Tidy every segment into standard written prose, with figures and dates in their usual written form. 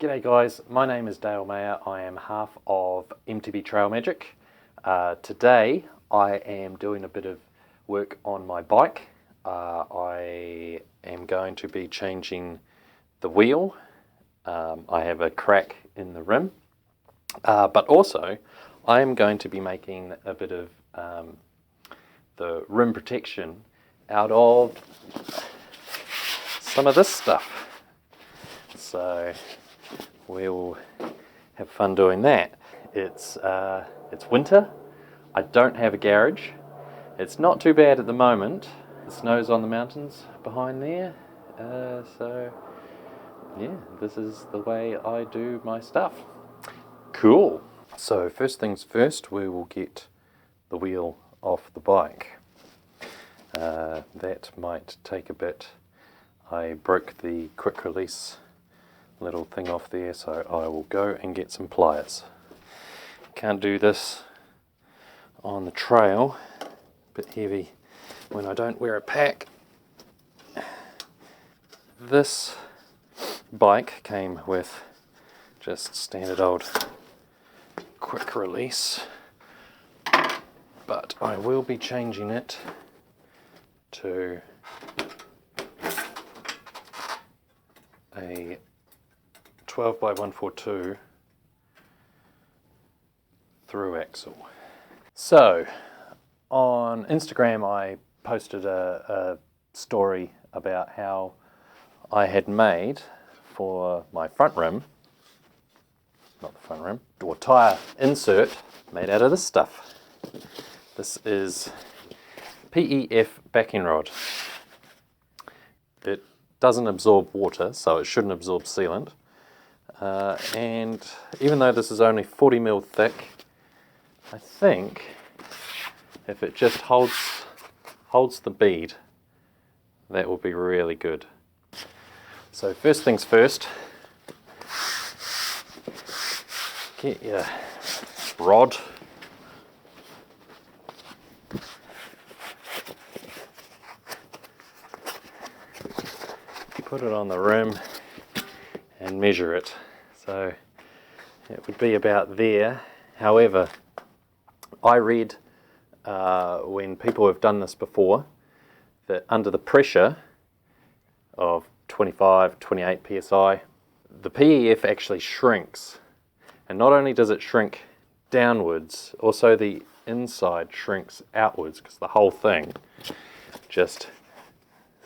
G'day guys, my name is Dale Mayer. I am half of MTB Trail Magic. Today I am doing a bit of work on my bike. I am going to be changing the wheel. I have a crack in the rim, but also I am going to be making a bit of the rim protection out of some of this stuff. So we'll have fun doing that. It's winter. I don't have a garage. It's not too bad at the moment. The snow's on the mountains behind there. So yeah, this is the way I do my stuff. Cool. So first things first, we will get the wheel off the bike. That might take a bit. I broke the quick release little thing off there, so I will go and get some pliers. Can't do this on the trail, a bit heavy when I don't wear a pack. This bike came with just standard old quick release, but I will be changing it to a 12 by 142 through axle. So on Instagram I posted a story about how I had made for my front rim, not the front rim, or tyre insert made out of this stuff. This is PEF backing rod. It doesn't absorb water, so it shouldn't absorb sealant. And even though this is only 40 mil thick, I think if it just holds the bead, that will be really good. So first things first, get your rod. Put it on the rim and measure it. So it would be about there. However, I read when people have done this before that under the pressure of 25, 28 psi, the PEF actually shrinks. And not only does it shrink downwards, also the inside shrinks outwards, because the whole thing just,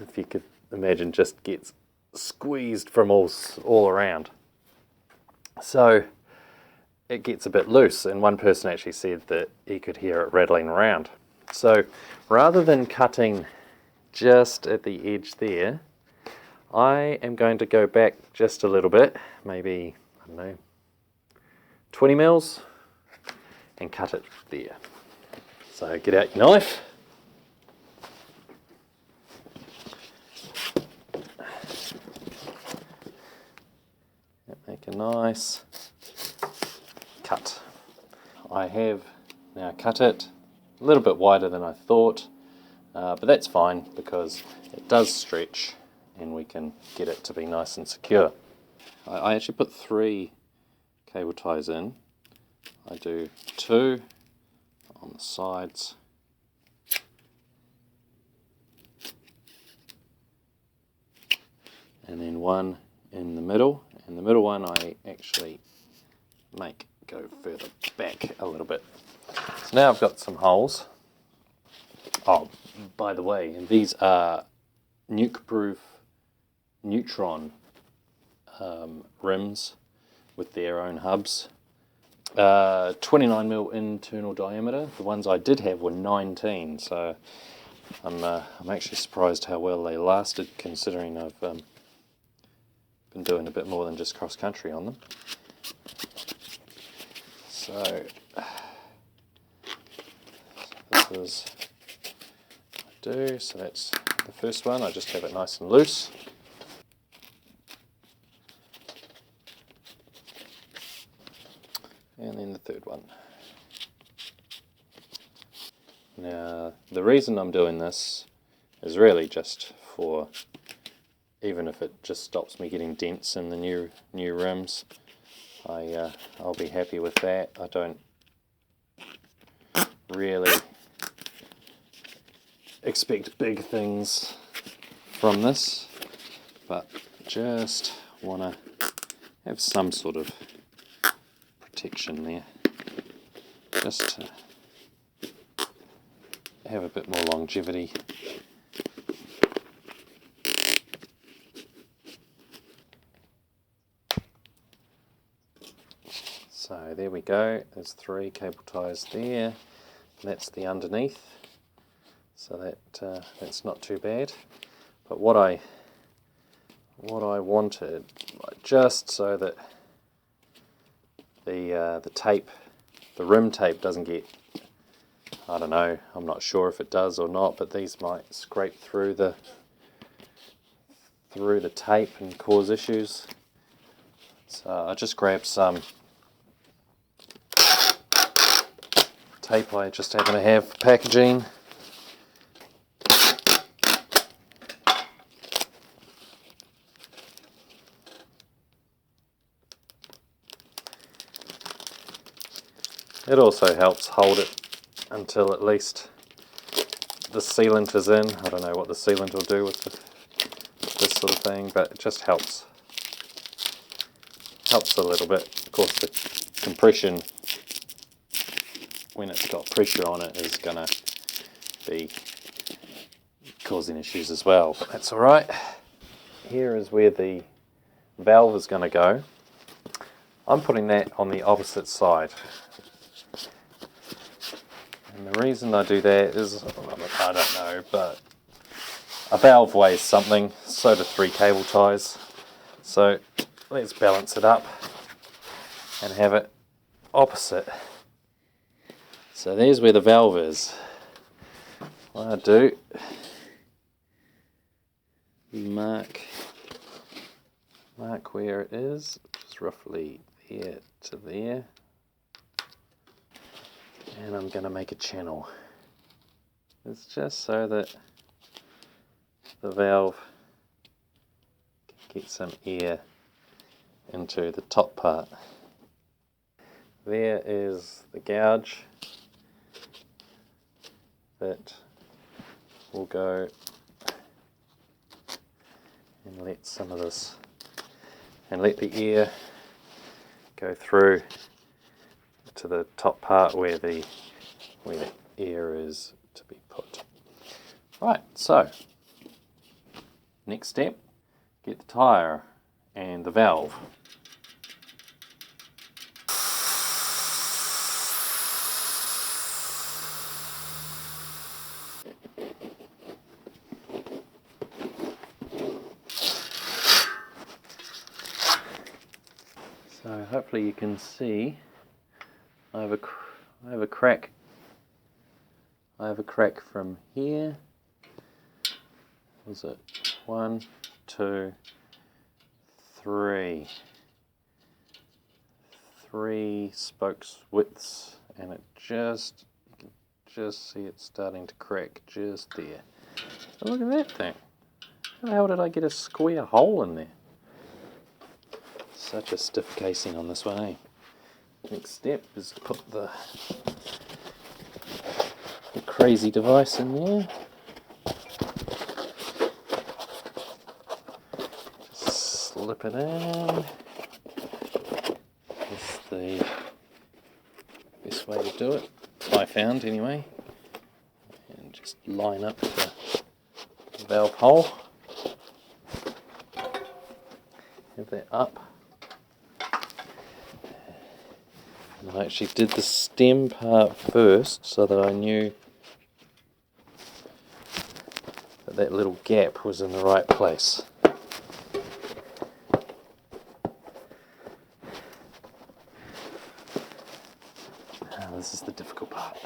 if you could imagine, just gets squeezed from all around. So it gets a bit loose, and one person actually said that he could hear it rattling around. So rather than cutting just at the edge there, I am going to go back just a little bit, maybe, I don't know, 20 mils, and cut it there. So get out your knife. Make a nice cut. I have now cut it a little bit wider than I thought, but that's fine because it does stretch and we can get it to be nice and secure. I actually put 3 cable ties in. I do 2 on the sides, and then 1 in the middle. And the middle one I actually make go further back a little bit. So now I've got some holes. Oh, by the way, these are nuke-proof Neutron rims with their own hubs. 29 mil internal diameter. The ones I did have were 19, so I'm actually surprised how well they lasted, considering I've been doing a bit more than just cross country on them. So this is what I do. So that's the first one. I just have it nice and loose. And then the third one. Now the reason I'm doing this is really just for even if it just stops me getting dents in the new rims, I'll be happy with that. I don't really expect big things from this, but just want to have some sort of protection there, just to have a bit more longevity. So there we go, there's 3 cable ties there, that's the underneath, so that's not too bad. But what I wanted, just so that the tape, the rim tape doesn't get, I don't know, I'm not sure if it does or not, but these might scrape through the tape and cause issues. So I just grabbed some tape I just happen to have for packaging. It also helps hold it until at least the sealant is in. I don't know what the sealant will do with this sort of thing, but it just helps a little bit. Of course, the compression, when it's got pressure on it, is going to be causing issues as well, but that's alright. Here is where the valve is going to go. I'm putting that on the opposite side. And the reason I do that is, I don't know, but a valve weighs something, so do 3 cable ties. So let's balance it up and have it opposite. So there's where the valve is. What I do, mark where it is, which is roughly there to there. And I'm going to make a channel. It's just so that the valve can get some air into the top part. There is the gouge that will go and let some of this, and let the air go through to the top part where the air is to be put. Right, so next step, get the tyre and the valve. So hopefully you can see I have a crack from here. Was it 1, 2, 3? 3 spokes widths, and it just, you can just see it starting to crack just there. So look at that thing. How the hell did I get a square hole in there? Such a stiff casing on this one, eh? Next step is to put the crazy device in there. Just slip it in. That's the best way to do it, I found anyway. And just line up the valve hole. Have that up. And I actually did the stem part first so that I knew that that little gap was in the right place. Now this is the difficult part.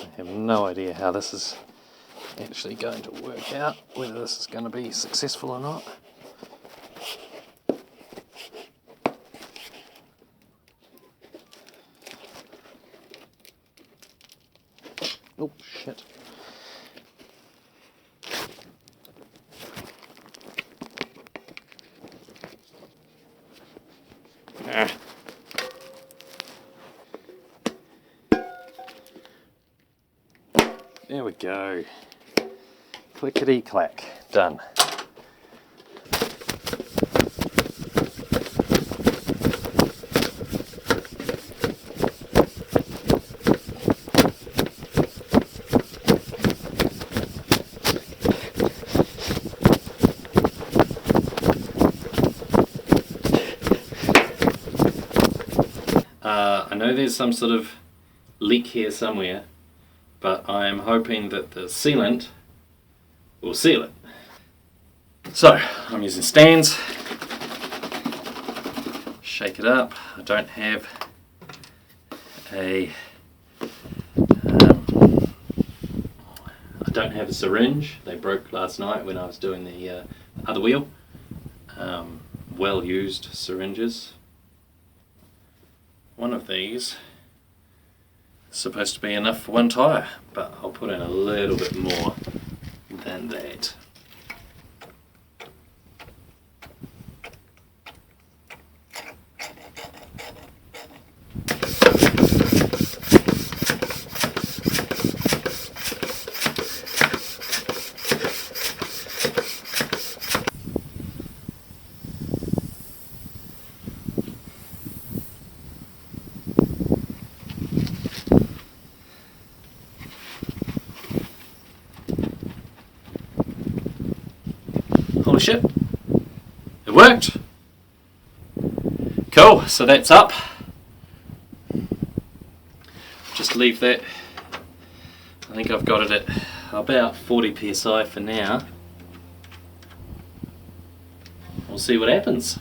I have no idea how this is actually going to work out, whether this is going to be successful or not. Oh shit. Ah. There we go. Clickety clack. Done. I know there's some sort of leak here somewhere, but I'm hoping that the sealant will seal it. So I'm using stands. Shake it up. I don't have a syringe. They broke last night when I was doing the other wheel. Well used syringes. One of these is supposed to be enough for one tyre, but I'll put in a little bit more than that. Holy shit, it worked! Cool, so that's up. Just leave that. I think I've got it at about 40 psi for now. We'll see what happens.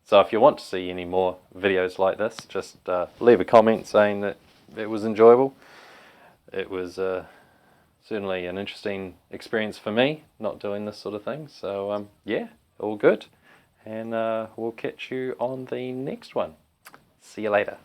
So if you want to see any more videos like this, just leave a comment saying that it was enjoyable. It was certainly an interesting experience for me, not doing this sort of thing. So yeah, all good. And we'll catch you on the next one. See you later.